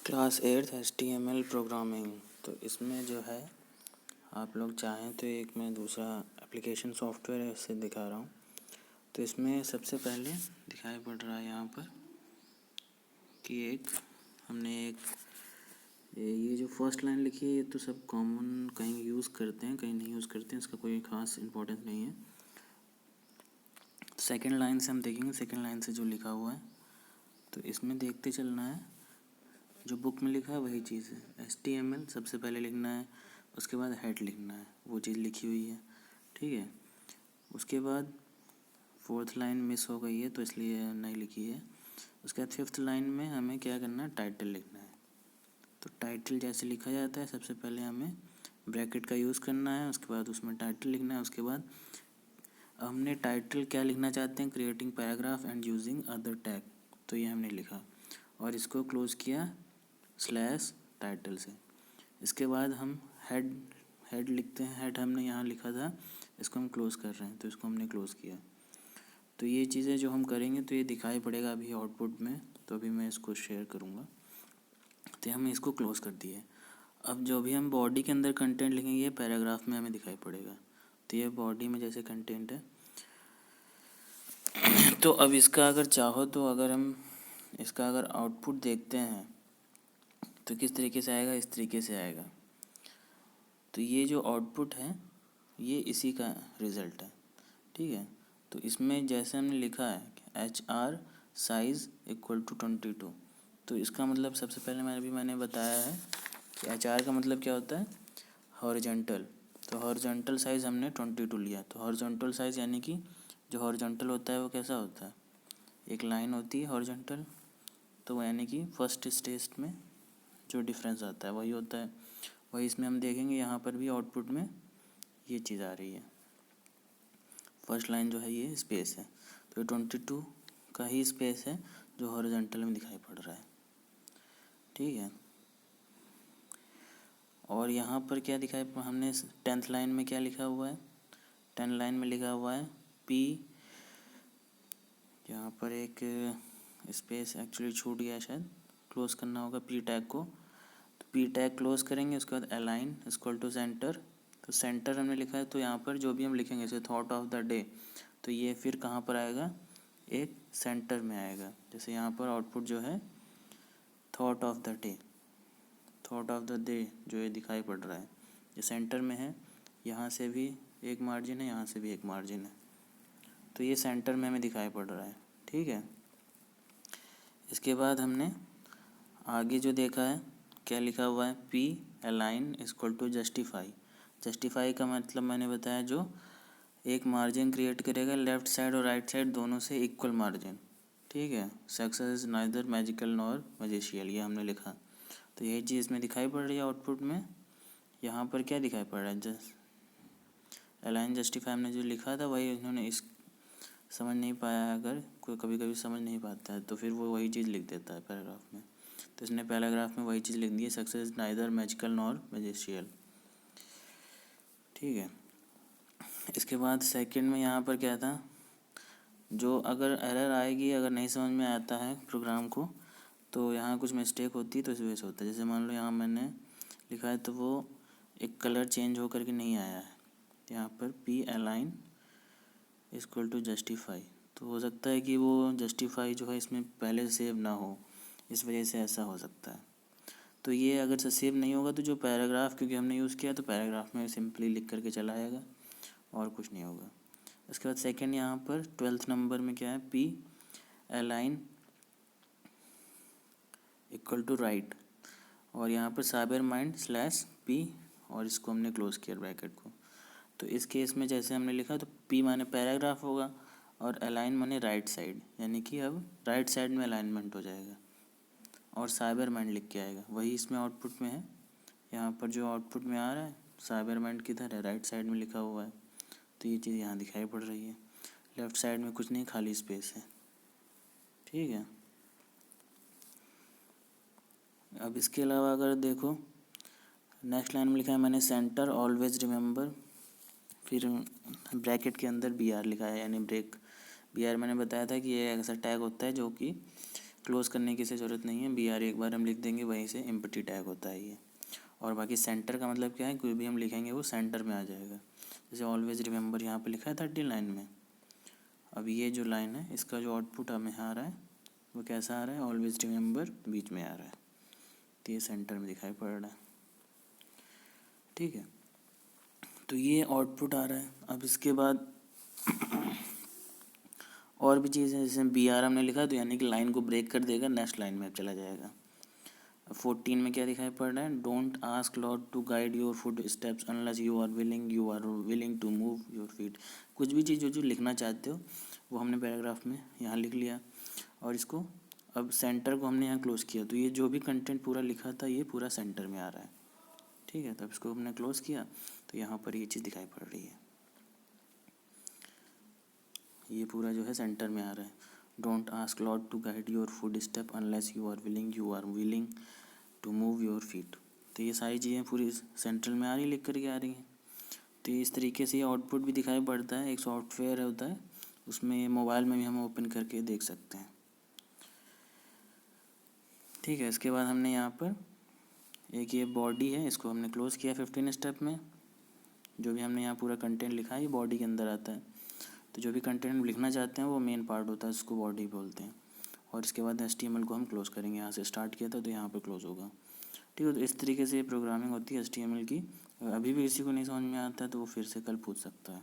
Class 8 HTML programming. तो इसमें जो है आप लोग चाहें तो एक मैं दूसरा एप्लीकेशन सॉफ्टवेयर है उससे दिखा रहा हूँ। तो इसमें सबसे पहले दिखाई पड़ रहा है यहाँ पर कि हमने ये जो फर्स्ट लाइन लिखी है ये तो सब कॉमन कहीं यूज़ करते हैं कहीं नहीं यूज़ करते हैं, इसका कोई ख़ास इम्पोर्टेंस नहीं है। सेकेंड लाइन से हम देखेंगे, सेकेंड लाइन से जो लिखा हुआ है तो इसमें देखते चलना है। जो बुक में लिखा है वही चीज़ है। HTML सबसे पहले लिखना है, उसके बाद हेड लिखना है, वो चीज़ लिखी हुई है, ठीक है। उसके बाद फोर्थ लाइन मिस हो गई है तो इसलिए नहीं लिखी है। उसके बाद फिफ्थ लाइन में हमें क्या करना है, टाइटल लिखना है। तो टाइटल जैसे लिखा जाता है सबसे पहले हमें ब्रैकेट का यूज़ करना है, उसके बाद उसमें टाइटल लिखना है। उसके बाद हमने टाइटल क्या लिखना चाहते हैं, creating paragraph and using other tag, तो ये हमने लिखा और इसको क्लोज़ किया स्लैश टाइटल से। इसके बाद हम हेड लिखते हैं, हेड हमने यहाँ लिखा था, इसको हम क्लोज़ कर रहे हैं तो इसको हमने क्लोज़ किया। तो ये चीज़ें जो हम करेंगे तो ये दिखाई पड़ेगा अभी आउटपुट में, तो अभी मैं इसको शेयर करूँगा। तो हमने इसको क्लोज़ कर दिया। अब जो भी हम बॉडी के अंदर कंटेंट लिखेंगे ये पैराग्राफ में हमें दिखाई पड़ेगा। तो ये बॉडी में जैसे कंटेंट है तो अब इसका अगर चाहो तो अगर हम इसका अगर आउटपुट देखते हैं तो किस तरीके से आएगा, इस तरीके से आएगा। तो ये जो आउटपुट है ये इसी का रिज़ल्ट है, ठीक है। तो इसमें जैसे हमने लिखा है HR साइज़ इक्वल टू 22, तो इसका मतलब सबसे पहले मैंने बताया है कि HR का मतलब क्या होता है, हॉरिजॉन्टल। तो हॉरिजॉन्टल साइज़ हमने 22 लिया। तो हॉरिजॉन्टल साइज़ यानी कि जो हॉरिजॉन्टल होता है वो कैसा होता है, एक लाइन होती है हॉरिजॉन्टल, तो वो यानी कि फर्स्ट स्टेज में जो डिफरेंस आता है वही होता है। वही इसमें हम देखेंगे, यहाँ पर भी आउटपुट में ये चीज़ आ रही है। फर्स्ट लाइन जो है ये स्पेस है, तो 22 का ही स्पेस है जो हॉरिजॉन्टल में दिखाई पड़ रहा है, ठीक है। और यहाँ पर क्या दिखाई, हमने 10th लाइन में क्या लिखा हुआ है, 10th लाइन में लिखा हुआ है P, यहाँ पर एक स्पेस एक्चुअली छूट गया, शायद क्लोज करना होगा P टैग को। तो P टैग क्लोज करेंगे, उसके बाद अलाइन इक्वल टू सेंटर। तो सेंटर हमने लिखा है, तो यहाँ पर जो भी हम लिखेंगे जैसे थॉट ऑफ द डे, तो ये फिर कहाँ पर आएगा, एक सेंटर में आएगा। जैसे यहाँ पर आउटपुट जो है thought of the day, thought of the day जो ये दिखाई पड़ रहा है ये सेंटर में है। यहाँ से भी एक मार्जिन है, यहाँ से भी एक मार्जिन है, तो ये सेंटर में हमें दिखाई पड़ रहा है, ठीक है। इसके बाद हमने आगे जो देखा है क्या लिखा हुआ है, P align equal to justify. Justify का मतलब मैंने बताया जो एक मार्जिन क्रिएट करेगा लेफ़्ट साइड और राइट साइड दोनों से इक्वल मार्जिन, ठीक है। Success is neither magical nor magical, ये हमने लिखा। तो यही चीज़ इसमें दिखाई पड़ रही है आउटपुट में। यहाँ पर क्या दिखाई पड़ रहा है, जस्ट अलाइन जस्टिफाई हमने जो लिखा था वही उन्होंने इस समझ नहीं पाया, अगर कोई कभी कभी समझ नहीं पाता है तो फिर वो वही चीज़ लिख देता है पैराग्राफ में। तो इसने पैराग्राफ में वही चीज़ लिख दी है, सक्सेस नाइदर मैजिकल नॉर मैजिशियल, ठीक है। इसके बाद सेकंड में यहाँ पर क्या था, जो अगर एरर आएगी, अगर नहीं समझ में आता है प्रोग्राम को तो यहाँ कुछ मिस्टेक होती है, तो इस वजह से होता है। जैसे मान लो यहाँ मैंने लिखा है तो वो एक कलर चेंज होकर के नहीं आया है, यहाँ पर P align equal to justify, तो हो सकता है कि वो जस्टिफाई जो है इसमें पहले सेव ना हो, इस वजह से ऐसा हो सकता है। तो ये अगर से सेव नहीं होगा तो जो पैराग्राफ क्योंकि हमने यूज़ किया तो पैराग्राफ में सिंपली लिख करके चला आएगा और कुछ नहीं होगा। उसके बाद सेकंड यहाँ पर 12th नंबर में क्या है, P align equal to right, और यहाँ पर साइबर माइंड स्लैश P, और इसको हमने क्लोज़ किया ब्रैकेट को। तो इस केस में जैसे हमने लिखा तो P माने पैराग्राफ होगा और अलाइन माने राइट साइड, यानी कि अब राइट साइड में अलाइनमेंट हो जाएगा और साइबर माइंड लिख के आएगा, वही इसमें आउटपुट में है। यहाँ पर जो आउटपुट में आ रहा है साइबर माइंड किधर है, राइट साइड में लिखा हुआ है, तो ये चीज़ यहाँ दिखाई पड़ रही है। लेफ़्ट साइड में कुछ नहीं, खाली स्पेस है, ठीक है। अब इसके अलावा अगर देखो नेक्स्ट लाइन में लिखा है मैंने सेंटर ऑलवेज रिमेंबर, फिर ब्रैकेट के अंदर BR लिखा है, यानी ब्रेक BR मैंने बताया था कि ये ऐसा टैग होता है जो कि क्लोज़ करने की से ज़रूरत नहीं है, BR एक बार हम लिख देंगे, वहीं से एम्प्टी टैग होता है ये। और बाकी सेंटर का मतलब क्या है, कोई भी हम लिखेंगे वो सेंटर में आ जाएगा। जैसे ऑलवेज रिमेंबर यहाँ पे लिखा है 39 में। अब ये जो लाइन है इसका जो आउटपुट हमें आ रहा है वो कैसा आ रहा है, ऑलवेज रिमेंबर बीच में आ रहा है, तो ये सेंटर में दिखाई पड़ रहा है। ठीक है, तो ये आउटपुट आ रहा है। अब इसके बाद और भी चीज़ें, जैसे BR हमने लिखा तो यानी कि लाइन को ब्रेक कर देगा, नेक्स्ट लाइन में चला जाएगा। 14 में क्या दिखाई पड़ रहा है, don't ask Lord to guide your footsteps unless you are willing to move your feet. कुछ भी चीज़ जो लिखना चाहते हो वो हमने पैराग्राफ में यहाँ लिख लिया, और इसको अब सेंटर को हमने यहाँ क्लोज किया, तो ये जो भी कंटेंट पूरा लिखा था ये पूरा सेंटर में आ रहा है। ठीक है, तो अब इसको हमने क्लोज किया तो यहाँ पर ये चीज़ दिखाई पड़ रही है, ये पूरा जो है सेंटर में आ रहा है। Don't ask Lord to guide your footstep unless you are willing to move your feet. तो ये सारी चीज़ें पूरी सेंट्रल में आ रही, लिख करके आ रही हैं। तो इस तरीके से ये आउटपुट भी दिखाई पड़ता है, एक सॉफ्टवेयर होता है उसमें, ये मोबाइल में भी हम ओपन करके देख सकते हैं। ठीक है, इसके बाद हमने यहाँ पर एक ये बॉडी है, इसको हमने क्लोज़ किया 15 स्टेप में। जो भी हमने यहाँ पूरा कंटेंट लिखा है ये बॉडी के अंदर आता है। तो जो भी कंटेंट हम लिखना चाहते हैं वो मेन पार्ट होता है, उसको बॉडी बोलते हैं। और इसके बाद HTML को हम क्लोज़ करेंगे, यहाँ से स्टार्ट किया था तो यहाँ पर क्लोज़ होगा। ठीक है, तो इस तरीके से प्रोग्रामिंग होती है HTML की। अभी भी किसी को नहीं समझ में आता है तो वो फिर से कल पूछ सकता है।